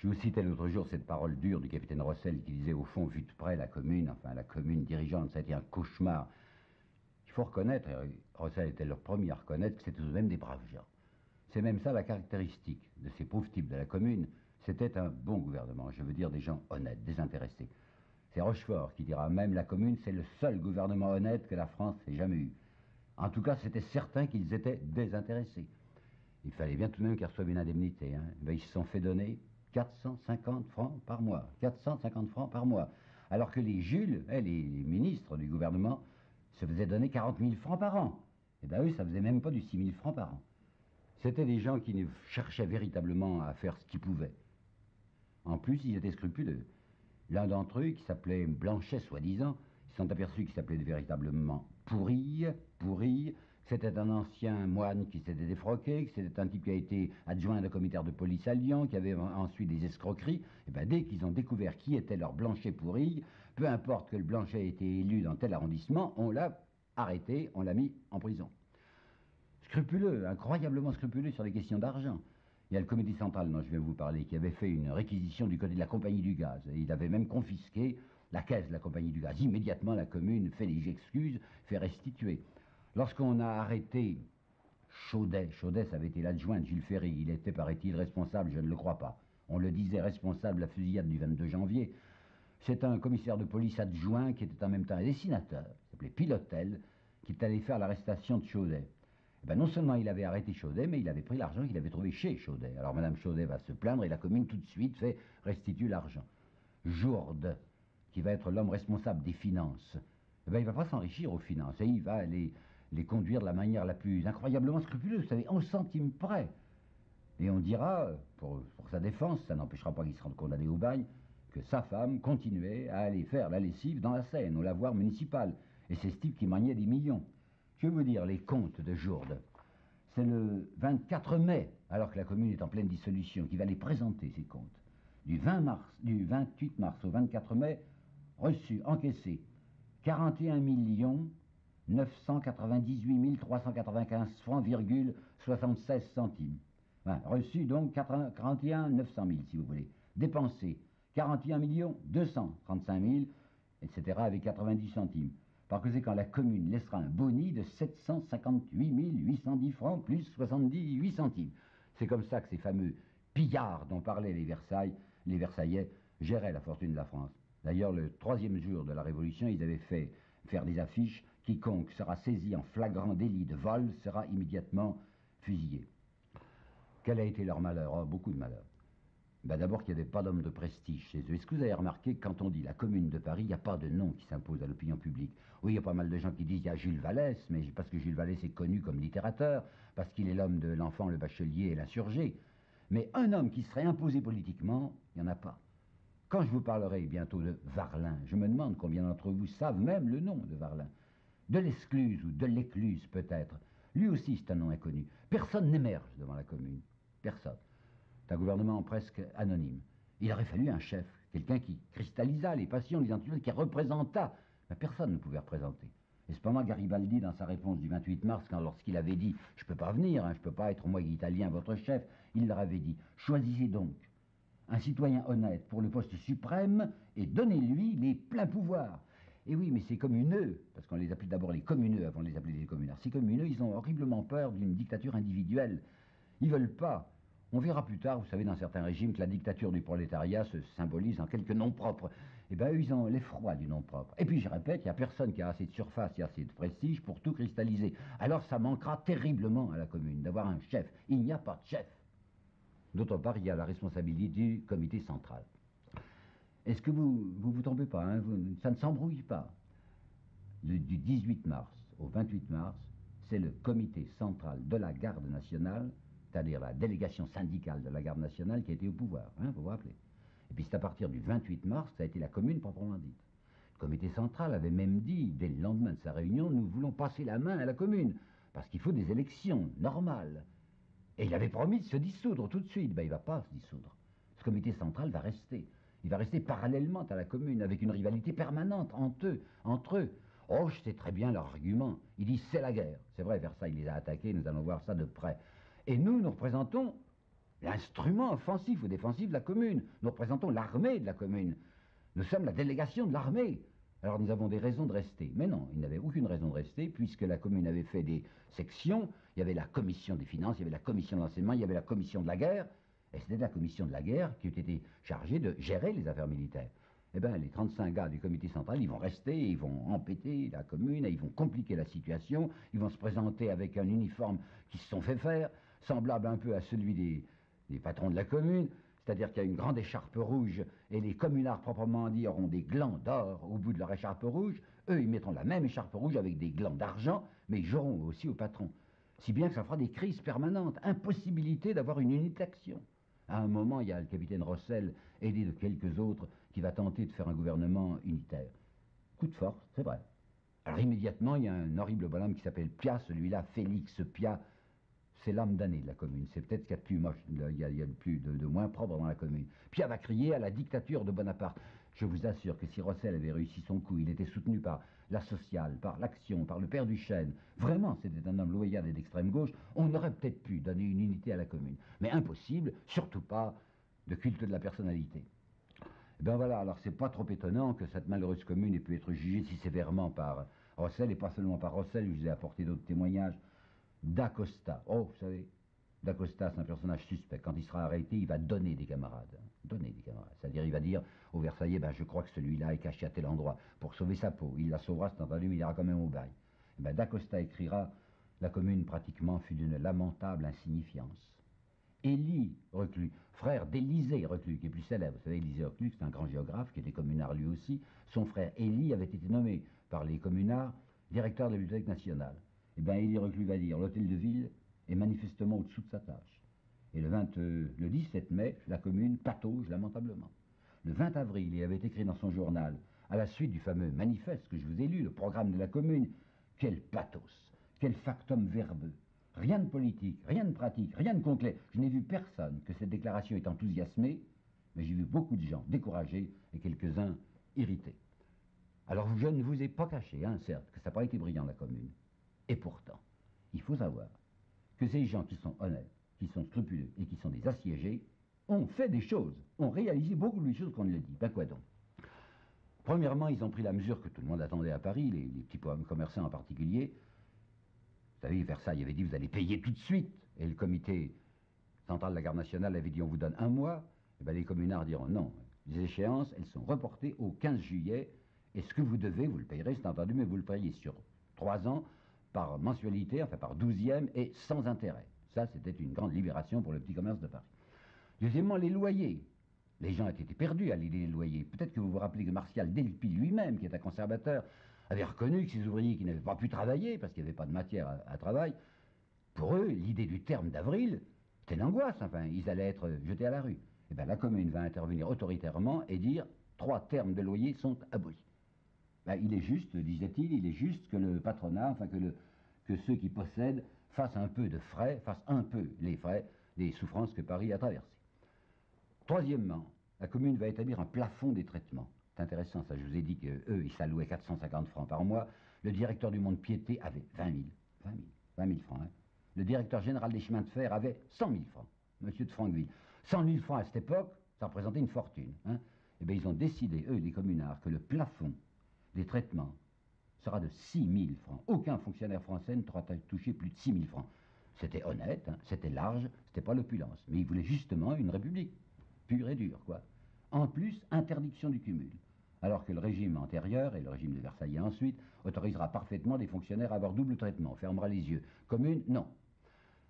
Je vous citais l'autre jour cette parole dure du capitaine Rossel qui disait au fond, vu de près, la commune dirigeante, ça a été un cauchemar. Il faut reconnaître, et Rossel était le premier à reconnaître, que c'était tout de même des braves gens. C'est même ça la caractéristique de ces pauvres types de la commune. C'était un bon gouvernement, je veux dire des gens honnêtes, désintéressés. C'est Rochefort qui dira même la commune, c'est le seul gouvernement honnête que la France ait jamais eu. En tout cas, c'était certain qu'ils étaient désintéressés. Il fallait bien tout de même qu'ils reçoivent une indemnité. Ben, ils se sont fait donner 450 francs par mois. 450 francs par mois. Alors que les Jules, les ministres du gouvernement, se faisaient donner 40 000 francs par an. Et bien eux, ça faisait même pas du 6 000 francs par an. C'était des gens qui cherchaient véritablement à faire ce qu'ils pouvaient. En plus, ils étaient scrupuleux. L'un d'entre eux, qui s'appelait Blanchet, soi-disant, ils se sont aperçus qu'il s'appelait véritablement Pourille, que c'était un ancien moine qui s'était défroqué, que c'était un type qui a été adjoint de commissaire de police à Lyon, qui avait ensuite des escroqueries. Et bien, dès qu'ils ont découvert qui était leur Blanchet Pourille, peu importe que le Blanchet ait été élu dans tel arrondissement, on l'a arrêté, on l'a mis en prison. Scrupuleux, incroyablement scrupuleux sur les questions d'argent. Il y a le comité central dont je vais vous parler qui avait fait une réquisition du côté de la compagnie du gaz. Et il avait même confisqué la caisse de la compagnie du gaz. Immédiatement, la commune fait des excuses, fait restituer. Lorsqu'on a arrêté Chaudet, ça avait été l'adjoint de Jules Ferry, il était, paraît-il, responsable, je ne le crois pas. On le disait responsable de la fusillade du 22 janvier. C'est un commissaire de police adjoint qui était en même temps un dessinateur, qui s'appelait Pilotel, qui est allé faire l'arrestation de Chaudet. Eh ben, non seulement il avait arrêté Chaudet, mais il avait pris l'argent qu'il avait trouvé chez Chaudet. Alors Madame Chaudet va se plaindre et la commune tout de suite fait restitue l'argent. Jourde, qui va être l'homme responsable des finances, eh ben, il ne va pas s'enrichir aux finances et il va les conduire de la manière la plus incroyablement scrupuleuse, vous savez, 11 centimes près. Et on dira, pour sa défense, ça n'empêchera pas qu'il se rende condamné au bagne, que sa femme continuait à aller faire la lessive dans la Seine, au lavoir municipal. Et c'est ce type qui maniait des millions. Je vais vous dire les comptes de Jourde. C'est le 24 mai, alors que la commune est en pleine dissolution, qui va les présenter, ces comptes. Du 28 mars au 24 mai, reçu, encaissé, 41 998 395 francs, 76 centimes. Enfin, reçu donc 41 900 000, si vous voulez. Dépensé 41 235 000, etc., avec 90 centimes. Par conséquent, la commune laissera un boni de 758 810 francs plus 78 centimes. C'est comme ça que ces fameux pillards dont parlaient les Versaillais, géraient la fortune de la France. D'ailleurs, le 3e jour de la Révolution, ils avaient fait faire des affiches. Quiconque sera saisi en flagrant délit de vol sera immédiatement fusillé. Quel a été leur malheur? Oh, beaucoup de malheur. Ben d'abord qu'il n'y avait pas d'homme de prestige chez eux. Est-ce que vous avez remarqué que quand on dit la commune de Paris, il n'y a pas de nom qui s'impose à l'opinion publique? Oui, il y a pas mal de gens qui disent qu'il y a Jules Vallès, mais parce que Jules Vallès est connu comme littérateur, parce qu'il est l'homme de l'enfant, le bachelier et l'insurgé. Mais un homme qui serait imposé politiquement, il n'y en a pas. Quand je vous parlerai bientôt de Varlin, je me demande combien d'entre vous savent même le nom de Varlin. De l'Escluse ou de l'Écluse peut-être. Lui aussi c'est un nom inconnu. Personne n'émerge devant la commune. Personne. C'est un gouvernement presque anonyme. Il aurait fallu un chef, quelqu'un qui cristallisât les passions, les intellectuels, qui représentât. Mais personne ne pouvait représenter. Et cependant, Garibaldi, dans sa réponse du 28 mars, lorsqu'il avait dit « Je ne peux pas venir, je ne peux pas être moi italien, votre chef », il leur avait dit « Choisissez donc un citoyen honnête pour le poste suprême et donnez-lui les pleins pouvoirs ». Et oui, mais ces communeux, parce qu'on les appelait d'abord les communeux avant de les appeler les communards, ces communeux, ils ont horriblement peur d'une dictature individuelle. Ils ne veulent pas. On verra plus tard, vous savez, dans certains régimes, que la dictature du prolétariat se symbolise en quelques noms propres. Eh bien, eux, ils ont l'effroi du nom propre. Et puis, je répète, il n'y a personne qui a assez de surface et assez de prestige pour tout cristalliser. Alors, ça manquera terriblement à la commune d'avoir un chef. Il n'y a pas de chef. D'autre part, il y a la responsabilité du comité central. Est-ce que vous tombez pas, hein, ça ne s'embrouille pas. Du 18 mars au 28 mars, c'est le comité central de la garde nationale, c'est-à-dire la délégation syndicale de la garde nationale qui a été au pouvoir, hein, vous vous rappelez. Et puis c'est à partir du 28 mars que ça a été la commune proprement dite. Le comité central avait même dit, dès le lendemain de sa réunion, nous voulons passer la main à la commune, parce qu'il faut des élections normales. Et il avait promis de se dissoudre tout de suite. Ben, il ne va pas se dissoudre. Ce comité central va rester. Il va rester parallèlement à la commune, avec une rivalité permanente entre eux. Oh, je sais très bien leur argument. Ils disent c'est la guerre. C'est vrai, Versailles les a attaqués, nous allons voir ça de près. Et nous représentons l'instrument offensif ou défensif de la commune. Nous représentons l'armée de la commune. Nous sommes la délégation de l'armée. Alors nous avons des raisons de rester. Mais non, il n'avait aucune raison de rester, puisque la commune avait fait des sections. Il y avait la commission des finances, il y avait la commission de l'enseignement, il y avait la commission de la guerre. Et c'était la commission de la guerre qui était chargée de gérer les affaires militaires. Eh bien, les 35 gars du comité central, ils vont rester, ils vont empêter la commune, ils vont compliquer la situation, ils vont se présenter avec un uniforme qui se sont fait faire, semblable un peu à celui des patrons de la commune, c'est-à-dire qu'il y a une grande écharpe rouge, et les communards proprement dit auront des glands d'or au bout de leur écharpe rouge. Eux, ils mettront la même écharpe rouge avec des glands d'argent, mais ils joueront aussi au patron. Si bien que ça fera des crises permanentes, impossibilité d'avoir une unité d'action. À un moment, il y a le capitaine Rossel, aidé de quelques autres, qui va tenter de faire un gouvernement unitaire. Coup de force, c'est vrai. Alors immédiatement, il y a un horrible bonhomme qui s'appelle Piat, celui-là, Félix Piat. C'est l'âme damnée de la commune. C'est peut-être ce qu'il y a de plus moche, il y a le plus de moins propre dans la commune. Piat va crier à la dictature de Bonaparte. Je vous assure que si Rossel avait réussi son coup, il était soutenu par la sociale, par l'Action, par le père Duchesne. Vraiment, c'était un homme loyal et d'extrême gauche. On aurait peut-être pu donner une unité à la commune. Mais impossible, surtout pas de culte de la personnalité. Et bien voilà, alors c'est pas trop étonnant que cette malheureuse commune ait pu être jugée si sévèrement par Rossel, et pas seulement par Rossel, je vous ai apporté d'autres témoignages. D'Acosta. Oh, vous savez, D'Acosta, c'est un personnage suspect. Quand il sera arrêté, il va donner des camarades. Donner des camarades. C'est-à-dire, il va dire aux Versaillais, ben, je crois que celui-là est caché à tel endroit. Pour sauver sa peau. Il la sauvera, c'est entendu, mais il ira quand même au bail. Et ben, D'Acosta écrira, la commune pratiquement fut d'une lamentable insignifiance. Élie Reclus, frère d'Élisée Reclus, qui est plus célèbre. Vous savez, Élisée Reclus, c'est un grand géographe, qui était communard lui aussi. Son frère Élie avait été nommé par les communards directeur de la Bibliothèque nationale. Eh bien, Élie Reclus va dire, l'hôtel de ville est manifestement au-dessous de sa tâche. Et le 17 mai, la commune patauge lamentablement. Le 20 avril, il avait écrit dans son journal, à la suite du fameux manifeste que je vous ai lu, le programme de la commune, quel pathos, quel factum verbeux. Rien de politique, rien de pratique, rien de concret. Je n'ai vu personne que cette déclaration ait enthousiasmé, mais j'ai vu beaucoup de gens découragés et quelques-uns irrités. Alors je ne vous ai pas caché, hein, certes, que ça n'a pas été brillant la commune. Et pourtant, il faut savoir que ces gens qui sont honnêtes, qui sont scrupuleux et qui sont des assiégés, ont fait des choses, ont réalisé beaucoup de choses qu'on ne le dit. Ben quoi donc? Premièrement, ils ont pris la mesure que tout le monde attendait à Paris, les petits commerçants en particulier. Vous savez, Versailles avait dit vous allez payer tout de suite. Et le comité central de la garde nationale avait dit on vous donne un mois. Et bien les communards diront non. Les échéances, elles sont reportées au 15 juillet. Et ce que vous devez, vous le payerez, c'est entendu, mais vous le payez sur 3 ans, par mensualité, enfin par 12e, et sans intérêt. Ça, c'était une grande libération pour le petit commerce de Paris. Deuxièmement, les loyers. Les gens étaient perdus à l'idée des loyers. Peut-être que vous vous rappelez que Martial Delpy lui-même, qui est un conservateur, avait reconnu que ces ouvriers qui n'avaient pas pu travailler, parce qu'il n'y avait pas de matière à travail, pour eux, l'idée du terme d'avril, c'était l'angoisse. Enfin, ils allaient être jetés à la rue. Eh bien, la commune va intervenir autoritairement et dire 3 termes de loyer sont abolis. Ben, il est juste, disait-il, il est juste que le patronat, enfin que ceux qui possèdent fassent un peu de frais, fassent un peu les frais des souffrances que Paris a traversées. Troisièmement, la commune va établir un plafond des traitements. C'est intéressant, ça, je vous ai dit qu'eux, ils s'allouaient 450 francs par mois. Le directeur du Mont-de-Piété avait 20 000 francs. Hein. Le directeur général des chemins de fer avait 100 000 francs, monsieur de Franqueville. 100 000 francs à cette époque, ça représentait une fortune. Hein. Eh bien, ils ont décidé, eux, les communards, que le plafond des traitements sera de 6 000 francs. Aucun fonctionnaire français ne pourra toucher plus de 6 000 francs. C'était honnête, hein, c'était large, c'était pas l'opulence. Mais ils voulaient justement une république, pure et dure, quoi. En plus, interdiction du cumul. Alors que le régime antérieur, et le régime de Versailles ensuite, autorisera parfaitement des fonctionnaires à avoir double traitement, fermera les yeux. Commune, non.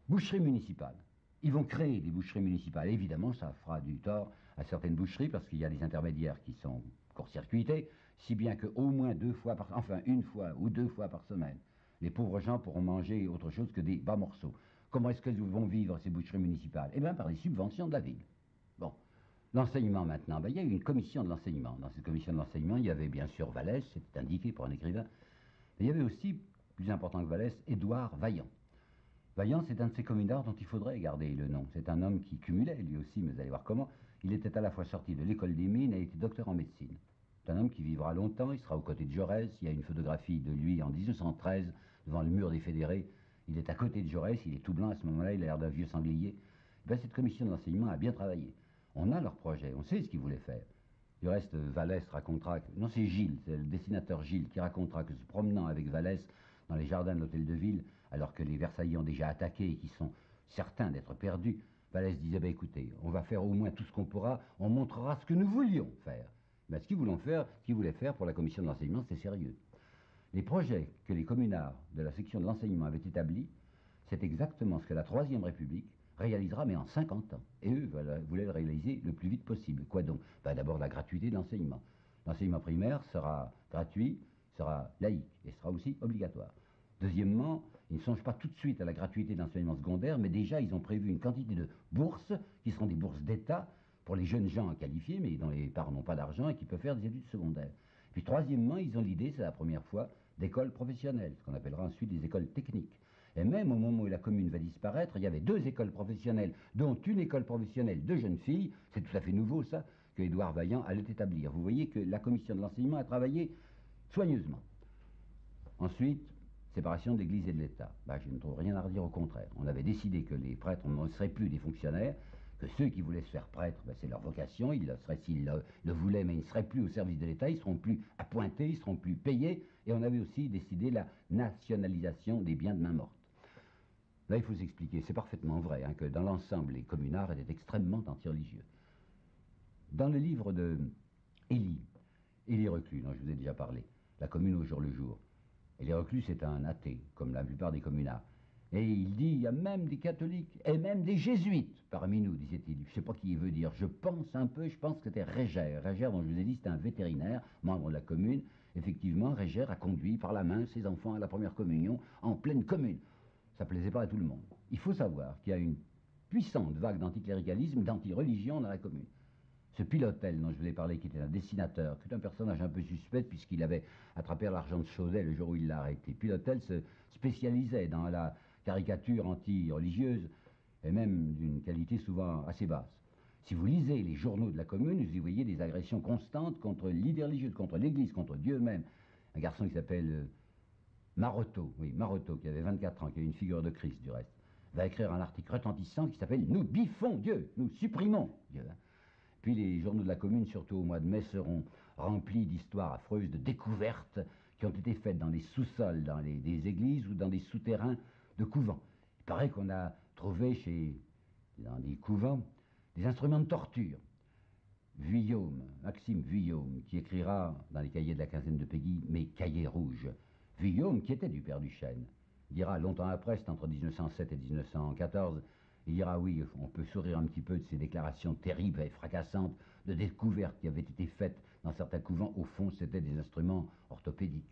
Boucherie municipale. Ils vont créer des boucheries municipales. Évidemment, ça fera du tort à certaines boucheries, parce qu'il y a des intermédiaires qui sont court-circuités, si bien qu'au moins une fois ou 2 fois par semaine, les pauvres gens pourront manger autre chose que des bas morceaux. Comment est-ce qu'elles vont vivre, ces boucheries municipales? Eh bien, par les subventions de la ville. Bon. L'enseignement maintenant, ben, il y a eu une commission de l'enseignement. Dans cette commission de l'enseignement, il y avait bien sûr Vallès, c'était indiqué pour un écrivain, mais il y avait aussi, plus important que Vallès, Édouard Vaillant. Vaillant, c'est un de ces communards dont il faudrait garder le nom. C'est un homme qui cumulait, lui aussi, mais vous allez voir comment. Il était à la fois sorti de l'école des mines et était docteur en médecine. C'est un homme qui vivra longtemps, il sera aux côtés de Jaurès. Il y a une photographie de lui en 1913, devant le mur des Fédérés. Il est à côté de Jaurès, il est tout blanc à ce moment-là, il a l'air d'un vieux sanglier. Ben, cette commission de l'enseignement a bien travaillé. On a leur projet, on sait ce qu'ils voulaient faire. Du reste, Vallès racontera, non c'est Gilles, c'est le dessinateur Gilles qui racontera que se promenant avec Vallès dans les jardins de l'hôtel de ville, alors que les Versaillais ont déjà attaqué et qui sont certains d'être perdus, Vallès disait, ben, écoutez, on va faire au moins tout ce qu'on pourra, on montrera ce que nous voulions faire. Ben, ce qu'ils voulaient faire pour la commission de l'enseignement, c'est sérieux. Les projets que les communards de la section de l'enseignement avaient établis, c'est exactement ce que la Troisième République réalisera, mais en 50 ans. Et eux voulaient le réaliser le plus vite possible. Quoi donc? Ben, d'abord la gratuité de l'enseignement. L'enseignement primaire sera gratuit, sera laïque et sera aussi obligatoire. Deuxièmement, ils ne songent pas tout de suite à la gratuité de l'enseignement secondaire, mais déjà ils ont prévu une quantité de bourses qui seront des bourses d'État pour les jeunes gens qualifiés, mais dont les parents n'ont pas d'argent et qui peuvent faire des études secondaires. Puis troisièmement, ils ont l'idée, c'est la première fois, d'écoles professionnelles, ce qu'on appellera ensuite des écoles techniques. Et même au moment où la commune va disparaître, il y avait 2 écoles professionnelles, dont une école professionnelle de jeunes filles, c'est tout à fait nouveau ça, que Édouard Vaillant allait établir. Vous voyez que la commission de l'enseignement a travaillé soigneusement. Ensuite, séparation de l'Église et de l'État. Ben, je ne trouve rien à redire, au contraire. On avait décidé que les prêtres ne seraient plus des fonctionnaires, que ceux qui voulaient se faire prêtres, ben, c'est leur vocation, ils le seraient s'ils le voulaient, mais ils ne seraient plus au service de l'État, ils ne seront plus appointés, ils ne seront plus payés, et on avait aussi décidé la nationalisation des biens de main morte. Là, il faut s'expliquer, c'est parfaitement vrai, hein, que dans l'ensemble, les communards étaient extrêmement anti-religieux. Dans le livre de Élie Reclus, dont je vous ai déjà parlé, La commune au jour le jour, Élie Reclus est un athée, comme la plupart des communards. Et il dit, il y a même des catholiques et même des jésuites parmi nous, disait-il. Je ne sais pas qui il veut dire. Je pense que c'était Régère. Régère, dont je vous ai dit, c'était un vétérinaire, membre de la commune. Effectivement, Régère a conduit par la main ses enfants à la première communion en pleine commune. Ça ne plaisait pas à tout le monde. Il faut savoir qu'il y a une puissante vague d'anticléricalisme, d'anti-religion dans la commune. Ce Pilotel dont je vous ai parlé, qui était un dessinateur, qui est un personnage un peu suspect puisqu'il avait attrapé l'argent de Chaudet le jour où il l'a arrêté. Pilotel se spécialisait dans la caricature anti-religieuse et même d'une qualité souvent assez basse. Si vous lisez les journaux de la commune, vous y voyez des agressions constantes contre l'idée religieuse, contre l'Église, contre Dieu même. Un garçon qui s'appelle Marotteau, qui avait 24 ans, qui est une figure de Christ du reste, va écrire un article retentissant qui s'appelle « Nous biffons Dieu, nous supprimons Dieu ». Puis les journaux de la commune, surtout au mois de mai, seront remplis d'histoires affreuses, de découvertes qui ont été faites dans les sous-sols, dans des églises ou dans des souterrains de couvents. Il paraît qu'on a trouvé dans des couvents des instruments de torture. Maxime Vuillaume, qui écrira dans les cahiers de la quinzaine de Péguy, mes cahiers rouges. Vuillaume, qui était du père Duchesne, dira longtemps après, c'est entre 1907 et 1914, il dira oui, on peut sourire un petit peu de ces déclarations terribles et fracassantes de découvertes qui avaient été faites dans certains couvents. Au fond, c'était des instruments orthopédiques.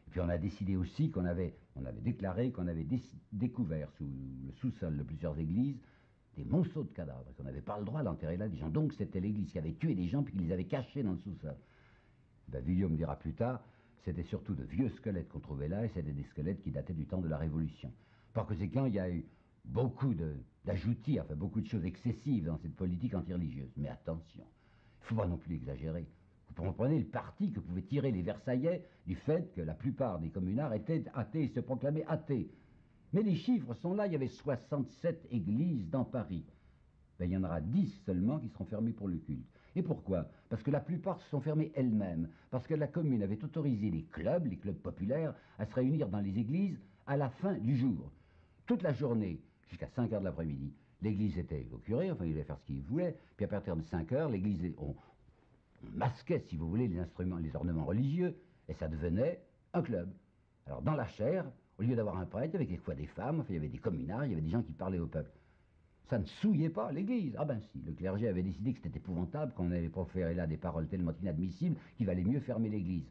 Et puis on a décidé aussi on avait déclaré qu'on avait découvert sous le sous-sol de plusieurs églises des monceaux de cadavres, qu'on n'avait pas le droit d'enterrer là des gens. Donc c'était l'église qui avait tué des gens puis qui les avait cachés dans le sous-sol. Ben, Vuillaume dira plus tard, c'était surtout de vieux squelettes qu'on trouvait là, et c'était des squelettes qui dataient du temps de la Révolution. Par conséquent, il y a eu beaucoup d'ajoutis, enfin beaucoup de choses excessives dans cette politique anti-religieuse. Mais attention, il ne faut pas non plus exagérer. Vous comprenez le parti que pouvaient tirer les Versaillais du fait que la plupart des communards étaient athées et se proclamaient athées. Mais les chiffres sont là, il y avait 67 églises dans Paris. Ben, il y en aura 10 seulement qui seront fermées pour le culte. Et pourquoi? Parce que la plupart se sont fermées elles-mêmes. Parce que la commune avait autorisé les clubs populaires, à se réunir dans les églises à la fin du jour. Toute la journée, jusqu'à 5 heures de l'après-midi, l'église était au curé, enfin il allait faire ce qu'il voulait, puis à partir de 5 heures, l'église, on masquait, si vous voulez, les ornements religieux, et ça devenait un club. Alors dans la chaire, au lieu d'avoir un prêtre, il y avait quelquefois des femmes, enfin, il y avait des communards, il y avait des gens qui parlaient au peuple. Ça ne souillait pas l'église. Ah ben si, le clergé avait décidé que c'était épouvantable, qu'on allait proférer là des paroles tellement inadmissibles qu'il valait mieux fermer l'église.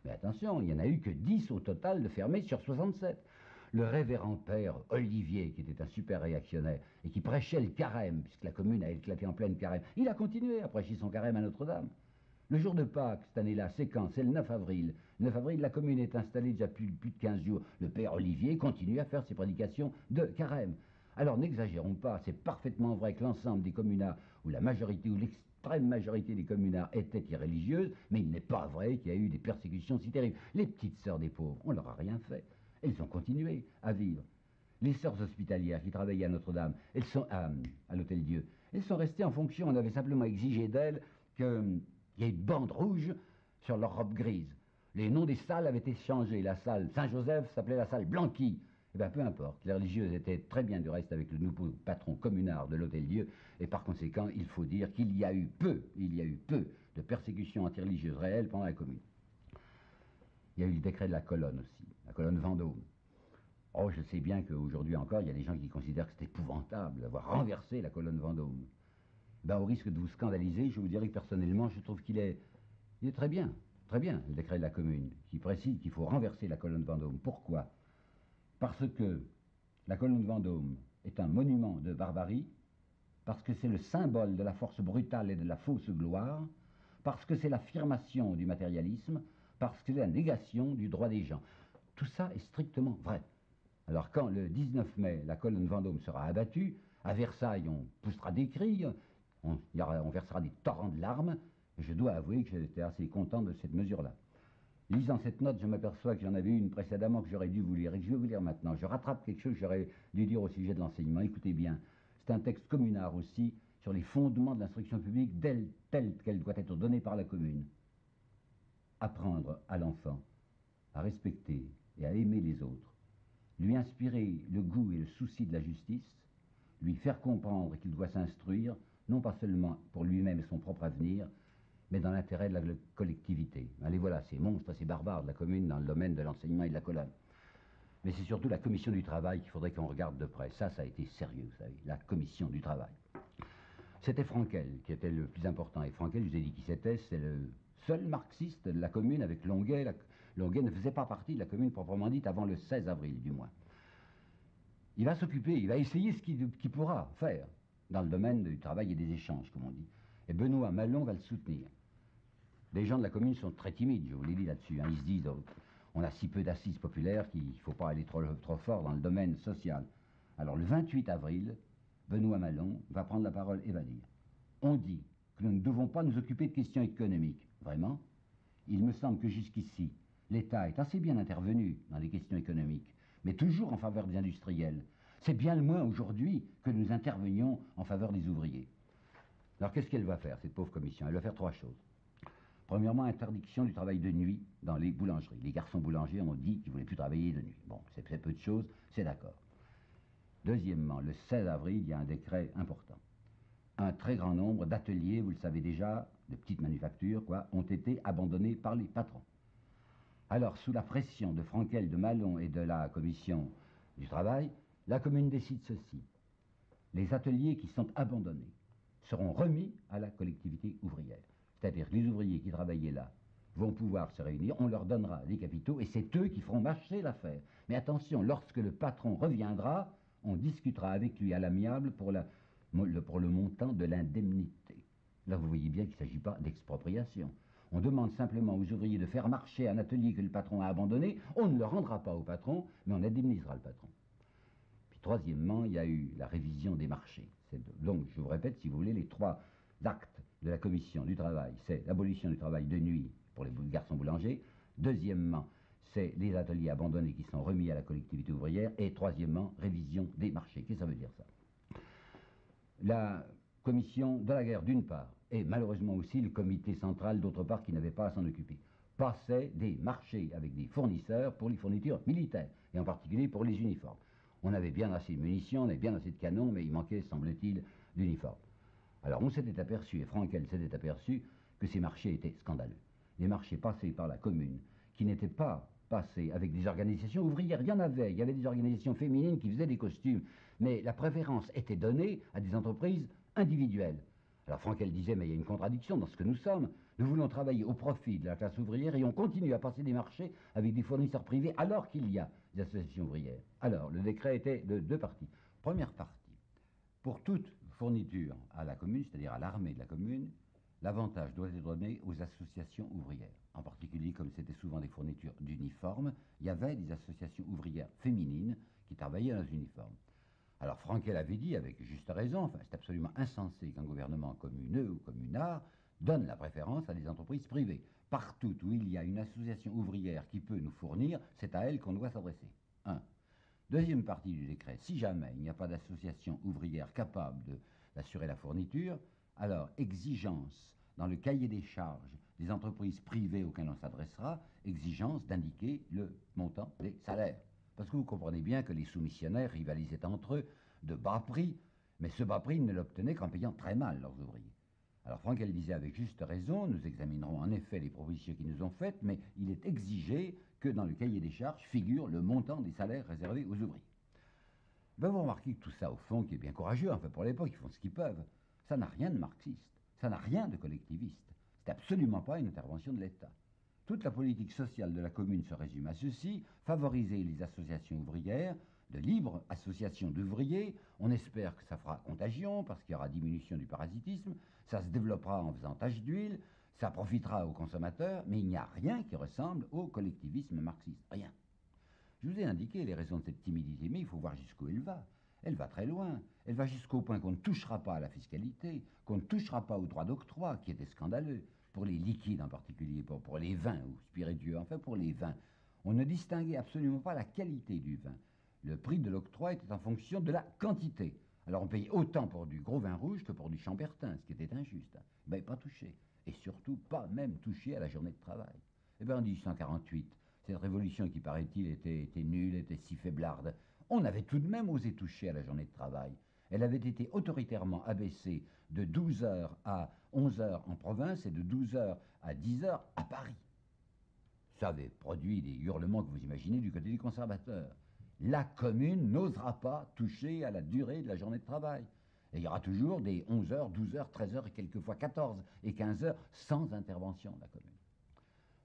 Mais attention, il n'y en a eu que 10 au total de fermés sur 67. Le révérend père Olivier, qui était un super réactionnaire, et qui prêchait le carême, puisque la commune a éclaté en pleine carême, il a continué à prêcher son carême à Notre-Dame. Le jour de Pâques, cette année-là, c'est quand? C'est le 9 avril. Le 9 avril, la commune est installée déjà plus de 15 jours. Le père Olivier continue à faire ses prédications de carême. Alors n'exagérons pas, c'est parfaitement vrai que l'ensemble des communards, ou la majorité, ou l'extrême majorité des communards étaient irréligieuses, mais il n'est pas vrai qu'il y a eu des persécutions si terribles. Les petites sœurs des pauvres, on leur a rien fait. Elles ont continué à vivre. Les sœurs hospitalières qui travaillaient à Notre-Dame, elles sont à l'Hôtel-Dieu, elles sont restées en fonction. On avait simplement exigé d'elles qu'il y ait une bande rouge sur leur robe grise. Les noms des salles avaient été changés. La salle Saint-Joseph s'appelait la salle Blanqui. Eh bien, peu importe. Les religieuses étaient très bien du reste avec le nouveau patron communard de l'Hôtel-Dieu, et par conséquent, il faut dire qu'il y a eu peu de persécutions antireligieuses réelles pendant la Commune. Il y a eu le décret de la colonne aussi, la colonne Vendôme. Oh, je sais bien qu'aujourd'hui encore, il y a des gens qui considèrent que c'est épouvantable d'avoir renversé la colonne Vendôme. Ben, au risque de vous scandaliser, je vous dirais que personnellement, je trouve qu'il est très bien, le décret de la Commune, qui précise qu'il faut renverser la colonne Vendôme. Pourquoi? Parce que la colonne Vendôme est un monument de barbarie, parce que c'est le symbole de la force brutale et de la fausse gloire, parce que c'est l'affirmation du matérialisme, parce que c'est la négation du droit des gens. Tout ça est strictement vrai. Alors quand le 19 mai, la colonne Vendôme sera abattue, à Versailles on poussera des cris, on versera des torrents de larmes, et je dois avouer que j'étais assez content de cette mesure-là. Lisant cette note, je m'aperçois que j'en avais une précédemment que j'aurais dû vous lire et que je vais vous lire maintenant. Je rattrape quelque chose que j'aurais dû dire au sujet de l'enseignement. Écoutez bien, c'est un texte communard aussi sur les fondements de l'instruction publique telle qu'elle doit être donnée par la commune. Apprendre à l'enfant à respecter et à aimer les autres, lui inspirer le goût et le souci de la justice, lui faire comprendre qu'il doit s'instruire, non pas seulement pour lui-même et son propre avenir, mais dans l'intérêt de la collectivité. Allez, voilà, ces monstres, ces barbares de la commune dans le domaine de l'enseignement et de la colonne. Mais c'est surtout la commission du travail qu'il faudrait qu'on regarde de près. Ça a été sérieux, vous savez, la commission du travail. C'était Frankel qui était le plus important. Et Frankel, je vous ai dit qui c'était, c'est le seul marxiste de la commune avec Longuet. Longuet ne faisait pas partie de la commune proprement dite avant le 16 avril, du moins. Il va s'occuper, il va essayer ce qu'il pourra faire dans le domaine du travail et des échanges, comme on dit. Et Benoît Malon va le soutenir. Les gens de la commune sont très timides, je vous l'ai dit là-dessus. Ils se disent, on a si peu d'assises populaires qu'il ne faut pas aller trop fort dans le domaine social. Alors le 28 avril, Benoît Malon va prendre la parole et va dire, on dit que nous ne devons pas nous occuper de questions économiques. Vraiment? Il me semble que jusqu'ici, l'État est assez bien intervenu dans les questions économiques, mais toujours en faveur des industriels. C'est bien le moins aujourd'hui que nous intervenions en faveur des ouvriers. Alors qu'est-ce qu'elle va faire, cette pauvre commission? Elle va faire trois choses. Premièrement, interdiction du travail de nuit dans les boulangeries. Les garçons boulangers ont dit qu'ils ne voulaient plus travailler de nuit. Bon, c'est peu de choses, c'est d'accord. Deuxièmement, le 16 avril, il y a un décret important. Un très grand nombre d'ateliers, vous le savez déjà, de petites manufactures, ont été abandonnés par les patrons. Alors, sous la pression de Frankel, de Malon et de la commission du travail, la commune décide ceci. Les ateliers qui sont abandonnés seront remis à la collectivité ouvrière. C'est-à-dire que les ouvriers qui travaillaient là vont pouvoir se réunir, on leur donnera des capitaux et c'est eux qui feront marcher l'affaire. Mais attention, lorsque le patron reviendra, on discutera avec lui à l'amiable pour le montant de l'indemnité. Là, vous voyez bien qu'il ne s'agit pas d'expropriation. On demande simplement aux ouvriers de faire marcher un atelier que le patron a abandonné. On ne le rendra pas au patron, mais on indemnisera le patron. Puis troisièmement, il y a eu la révision des marchés. Donc, je vous répète, si vous voulez, les trois actes de la commission du travail, c'est l'abolition du travail de nuit pour les garçons boulangers. Deuxièmement, c'est les ateliers abandonnés qui sont remis à la collectivité ouvrière. Et troisièmement, révision des marchés. Qu'est-ce que ça veut dire, ça? La commission de la guerre, d'une part, et malheureusement aussi le comité central, d'autre part, qui n'avait pas à s'en occuper, passait des marchés avec des fournisseurs pour les fournitures militaires, et en particulier pour les uniformes. On avait bien assez de munitions, on avait bien assez de canons, mais il manquait, semble-t-il, d'uniformes. Alors on s'était aperçu, et Frankel s'était aperçu, que ces marchés étaient scandaleux. Les marchés passés par la commune, qui n'étaient pas passés avec des organisations ouvrières, il y avait des organisations féminines qui faisaient des costumes, mais la préférence était donnée à des entreprises individuelles. Alors Frankel disait, mais il y a une contradiction dans ce que nous sommes. Nous voulons travailler au profit de la classe ouvrière et on continue à passer des marchés avec des fournisseurs privés alors qu'il y a des associations ouvrières. Alors, le décret était de deux parties. Première partie, pour toute fourniture à la commune, c'est-à-dire à l'armée de la commune, l'avantage doit être donné aux associations ouvrières. En particulier, comme c'était souvent des fournitures d'uniformes, il y avait des associations ouvrières féminines qui travaillaient dans les uniformes. Alors Frankel avait dit, avec juste raison, enfin c'est absolument insensé qu'un gouvernement communeux ou communard donne la préférence à des entreprises privées. Partout où il y a une association ouvrière qui peut nous fournir, c'est à elle qu'on doit s'adresser. Un. Deuxième partie du décret, si jamais il n'y a pas d'association ouvrière capable d'assurer la fourniture, alors exigence dans le cahier des charges des entreprises privées auxquelles on s'adressera, exigence d'indiquer le montant des salaires. Parce que vous comprenez bien que les soumissionnaires rivalisaient entre eux de bas prix, mais ce bas prix, ils ne l'obtenaient qu'en payant très mal leurs ouvriers. Alors Frankel disait avec juste raison, nous examinerons en effet les propositions qu'ils nous ont faites, mais il est exigé que dans le cahier des charges figure le montant des salaires réservés aux ouvriers. Ben vous remarquez que tout ça, au fond, qui est bien courageux, enfin pour l'époque, ils font ce qu'ils peuvent, ça n'a rien de marxiste, ça n'a rien de collectiviste, c'est absolument pas une intervention de l'État. Toute la politique sociale de la commune se résume à ceci, favoriser les associations ouvrières, de libres associations d'ouvriers, on espère que ça fera contagion, parce qu'il y aura diminution du parasitisme, ça se développera en faisant tache d'huile, ça profitera aux consommateurs, mais il n'y a rien qui ressemble au collectivisme marxiste, rien. Je vous ai indiqué les raisons de cette timidité, mais il faut voir jusqu'où elle va. Elle va très loin. Elle va jusqu'au point qu'on ne touchera pas à la fiscalité, qu'on ne touchera pas au droit d'octroi, qui était scandaleux, pour les liquides en particulier, pour les vins ou spiritueux, enfin pour les vins. On ne distinguait absolument pas la qualité du vin. Le prix de l'octroi était en fonction de la quantité. Alors on payait autant pour du gros vin rouge que pour du chambertin, ce qui était injuste. Ben pas touché. Et surtout pas même touché à la journée de travail. Eh bien en 1848, cette révolution qui, paraît-il, était nulle, était si faiblarde, on avait tout de même osé toucher à la journée de travail. Elle avait été autoritairement abaissée de 12 heures à 11 heures en province et de 12 heures à 10 heures à Paris. Ça avait produit des hurlements que vous imaginez du côté des conservateurs. La commune n'osera pas toucher à la durée de la journée de travail. Et il y aura toujours des 11 heures, 12 heures, 13 heures et quelquefois 14 et 15 heures sans intervention de la commune.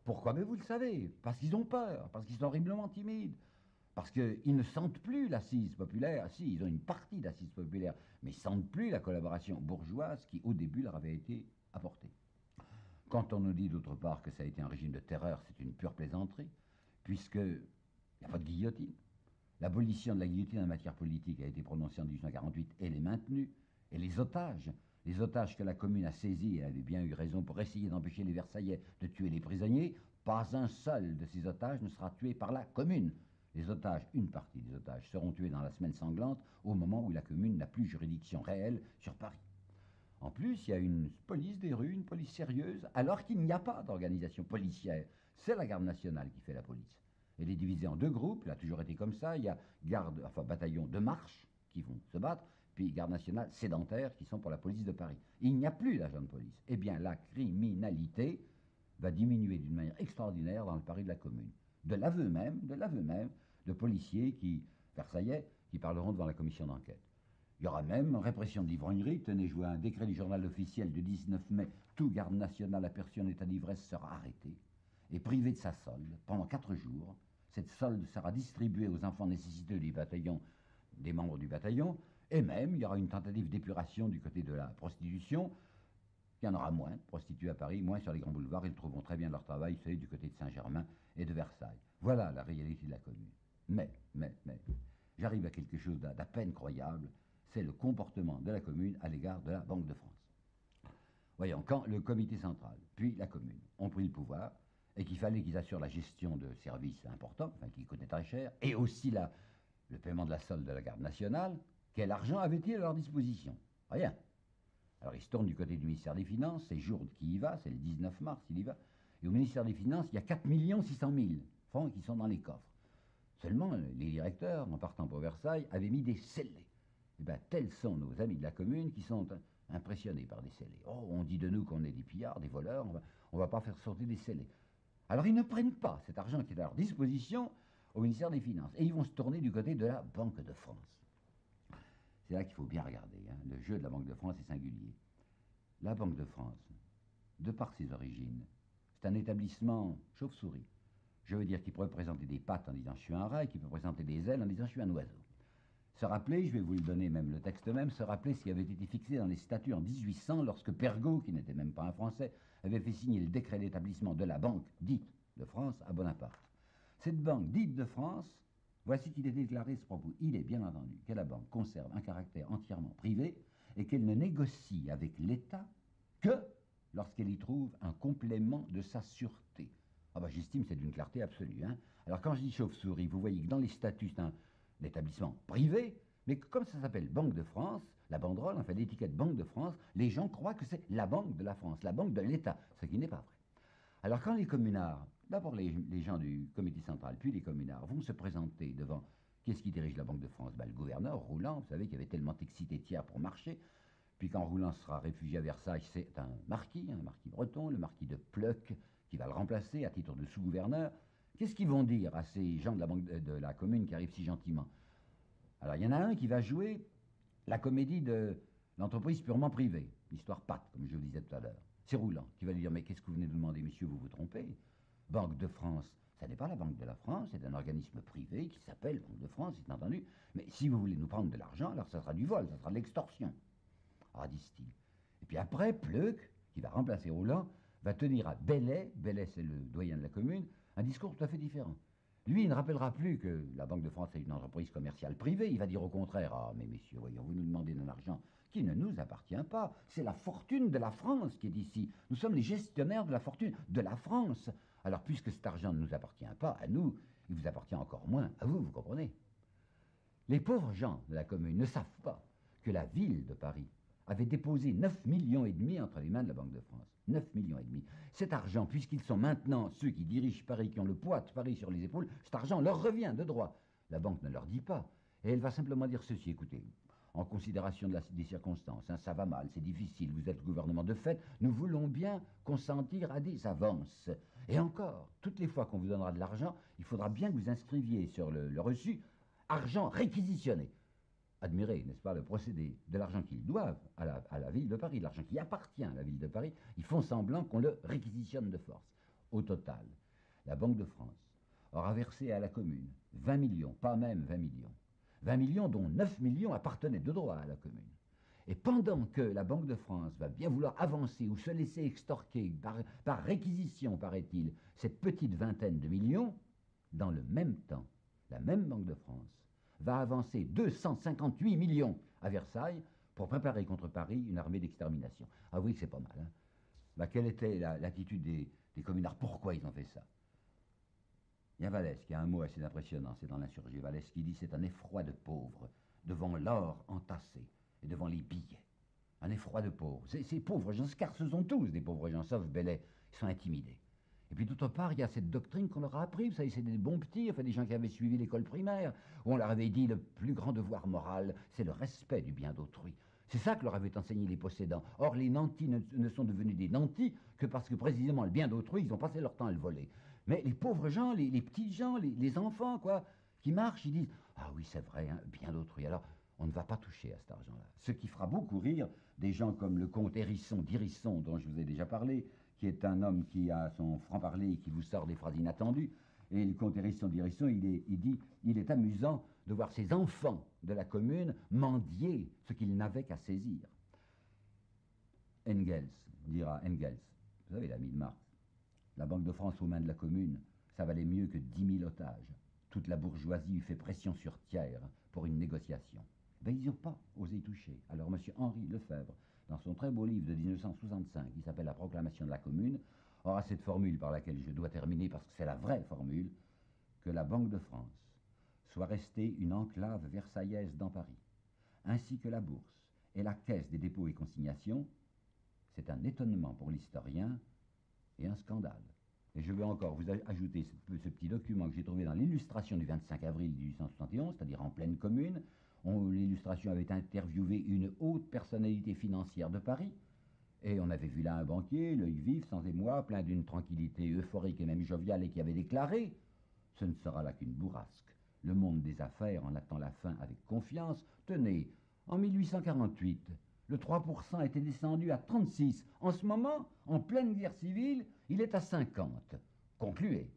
Pourquoi? Mais vous le savez, parce qu'ils ont peur, parce qu'ils sont horriblement timides, parce qu'ils ne sentent plus l'assise populaire. Si, ils ont une partie d'assise populaire, mais ils ne sentent plus la collaboration bourgeoise qui, au début, leur avait été apportée. Quand on nous dit d'autre part que ça a été un régime de terreur, c'est une pure plaisanterie, puisqu'il n'y a pas de guillotine. L'abolition de la guillotine en matière politique a été prononcée en 1848, elle est maintenue. Et les otages que la commune a saisis, et elle avait bien eu raison pour essayer d'empêcher les Versaillais de tuer les prisonniers, pas un seul de ces otages ne sera tué par la commune. Les otages, une partie des otages, seront tués dans la semaine sanglante, au moment où la commune n'a plus juridiction réelle sur Paris. En plus, il y a une police des rues, une police sérieuse, alors qu'il n'y a pas d'organisation policière. C'est la garde nationale qui fait la police. Elle est divisée en deux groupes, elle a toujours été comme ça. Il y a bataillon de marche qui vont se battre, puis garde nationale sédentaire qui sont pour la police de Paris. Il n'y a plus d'agents de police. Eh bien, la criminalité va diminuer d'une manière extraordinaire dans le Paris de la commune. De l'aveu même de policiers versaillais, qui parleront devant la commission d'enquête. Il y aura même répression de l'ivrognerie. Tenez, je vois un décret du journal officiel du 19 mai. Tout garde national aperçu en état d'ivresse sera arrêté et privé de sa solde pendant 4 jours. Cette solde sera distribuée aux enfants nécessiteux du bataillon, des membres du bataillon, et même il y aura une tentative d'épuration du côté de la prostitution. Il y en aura moins de prostituées à Paris, moins sur les grands boulevards. Ils trouveront très bien leur travail, vous savez, du côté de Saint-Germain et de Versailles. Voilà la réalité de la commune. Mais, j'arrive à quelque chose d'à peine croyable, c'est le comportement de la commune à l'égard de la Banque de France. Voyons, quand le comité central, puis la commune, ont pris le pouvoir, et qu'il fallait qu'ils assurent la gestion de services importants, enfin qui coûtaient très cher, et aussi le paiement de la solde de la garde nationale, quel argent avaient-ils à leur disposition? Rien. Alors ils se tournent du côté du ministère des Finances, c'est Jourde qui y va, c'est le 19 mars il y va, et au ministère des Finances, il y a 4 600 000 francs qui sont dans les coffres. Seulement, les directeurs, en partant pour Versailles, avaient mis des scellés. Et bien, tels sont nos amis de la commune qui sont impressionnés par des scellés. Oh, on dit de nous qu'on est des pillards, des voleurs, on va pas faire sortir des scellés. Alors ils ne prennent pas cet argent qui est à leur disposition au ministère des Finances. Et ils vont se tourner du côté de la Banque de France. C'est là qu'il faut bien regarder. Le jeu de la Banque de France est singulier. La Banque de France, de par ses origines, c'est un établissement chauve-souris. Je veux dire qu'il peut présenter des pattes en disant je suis un rat, et qui peut présenter des ailes en disant je suis un oiseau. Se rappeler, je vais vous le donner même, le texte même, se rappeler ce qui avait été fixé dans les statuts en 1800 lorsque Pergaud, qui n'était même pas un Français, avait fait signer le décret d'établissement de la banque dite de France à Bonaparte. Cette banque dite de France, voici qu'il est déclaré ce propos. Il est bien entendu que la banque conserve un caractère entièrement privé et qu'elle ne négocie avec l'État que lorsqu'elle y trouve un complément de sa sûreté. Ah ben, j'estime que c'est d'une clarté absolue. Alors quand je dis chauve-souris, vous voyez que dans les statuts, l'établissement privé, mais comme ça s'appelle Banque de France, la banderole, enfin l'étiquette Banque de France, les gens croient que c'est la Banque de la France, la Banque de l'État, ce qui n'est pas vrai. Alors quand les communards, d'abord les gens du comité central, puis les communards vont se présenter devant, qu'est-ce qui dirige la Banque de France? Le gouverneur Rouland, vous savez, qui avait tellement excité Thiers pour marcher. Puis quand Rouland sera réfugié à Versailles, c'est un marquis breton, le marquis de Pleuc, qui va le remplacer à titre de sous-gouverneur. Qu'est-ce qu'ils vont dire à ces gens de la commune qui arrivent si gentiment? Alors il y en a un qui va jouer la comédie de l'entreprise purement privée, l'histoire Pat, comme je vous disais tout à l'heure. C'est Rouland qui va lui dire, mais qu'est-ce que vous venez de demander, messieurs, vous vous trompez. Banque de France, ça n'est pas la Banque de la France, c'est un organisme privé qui s'appelle Banque de France, c'est entendu. Mais si vous voulez nous prendre de l'argent, alors ça sera du vol, ça sera de l'extorsion. Ah, disent-ils. Et puis après, Pleuc, qui va remplacer Rouland, va tenir à Bellay c'est le doyen de la commune, un discours tout à fait différent. Lui, il ne rappellera plus que la Banque de France est une entreprise commerciale privée. Il va dire au contraire, ah mais messieurs, voyons, vous nous demandez d'un argent qui ne nous appartient pas. C'est la fortune de la France qui est ici. Nous sommes les gestionnaires de la fortune de la France. Alors puisque cet argent ne nous appartient pas à nous, il vous appartient encore moins à vous, vous comprenez? Les pauvres gens de la commune ne savent pas que la ville de Paris avait déposé 9,5 millions entre les mains de la Banque de France. 9,5 millions. Cet argent, puisqu'ils sont maintenant ceux qui dirigent Paris, qui ont le poids de Paris sur les épaules, cet argent leur revient de droit. La banque ne leur dit pas. Et elle va simplement dire ceci, écoutez, en considération des circonstances, ça va mal, c'est difficile, vous êtes le gouvernement de fait, nous voulons bien consentir à des avances. Et encore, toutes les fois qu'on vous donnera de l'argent, il faudra bien que vous inscriviez sur le reçu argent réquisitionné. Admirez, n'est-ce pas, le procédé de l'argent qu'ils doivent à la ville de Paris, l'argent qui appartient à la ville de Paris, ils font semblant qu'on le réquisitionne de force. Au total, la Banque de France aura versé à la commune 20 millions, pas même 20 millions. 20 millions dont 9 millions appartenaient de droit à la commune. Et pendant que la Banque de France va bien vouloir avancer ou se laisser extorquer par réquisition, paraît-il, cette petite vingtaine de millions, dans le même temps, la même Banque de France va avancer 258 millions à Versailles pour préparer contre Paris une armée d'extermination. Ah oui, c'est pas mal. Hein. Bah, quelle était l'attitude des communards? Pourquoi ils ont fait ça? Il y a Vallès qui a un mot assez impressionnant, c'est dans l'insurgé. Vallès qui dit c'est un effroi de pauvres devant l'or entassé et devant les billets. Un effroi de pauvres. Ces pauvres gens, car ce sont tous des pauvres gens, sauf Bellay, ils sont intimidés. Et puis d'autre part, il y a cette doctrine qu'on leur a appris, vous savez, c'est des bons petits, enfin des gens qui avaient suivi l'école primaire, où on leur avait dit le plus grand devoir moral, c'est le respect du bien d'autrui. C'est ça que leur avaient enseigné les possédants. Or, les nantis ne sont devenus des nantis que parce que précisément le bien d'autrui, ils ont passé leur temps à le voler. Mais les pauvres gens, les petits gens, les enfants, quoi, qui marchent, ils disent « Ah oui, c'est vrai, hein, bien d'autrui. » Alors, on ne va pas toucher à cet argent-là. Ce qui fera beaucoup rire des gens comme le comte d'Hérisson, dont je vous ai déjà parlé, qui est un homme qui a son franc-parler et qui vous sort des phrases inattendues. Et le comte d'Hérisson, il dit « Il est amusant de voir ces enfants de la commune mendier ce qu'ils n'avaient qu'à saisir. » Engels, dira Engels, vous savez l'ami de Marx, la Banque de France aux mains de la commune, ça valait mieux que 10 000 otages. Toute la bourgeoisie eût fait pression sur Thiers pour une négociation. Ben, ils n'ont pas osé y toucher. Alors M. Henri Lefebvre, dans son très beau livre de 1965, qui s'appelle La proclamation de la commune, aura cette formule par laquelle je dois terminer, parce que c'est la vraie formule, que la Banque de France soit restée une enclave versaillaise dans Paris, ainsi que la bourse et la caisse des dépôts et consignations, c'est un étonnement pour l'historien et un scandale. Et je veux encore vous ajouter ce petit document que j'ai trouvé dans l'illustration du 25 avril 1871, c'est-à-dire en pleine commune. L'illustration avait interviewé une haute personnalité financière de Paris, et on avait vu là un banquier, l'œil vif, sans émoi, plein d'une tranquillité euphorique et même joviale, et qui avait déclaré « Ce ne sera là qu'une bourrasque. Le monde des affaires en attend la fin avec confiance. Tenez, en 1848, le 3% était descendu à 36. En ce moment, en pleine guerre civile, il est à 50. Concluez. »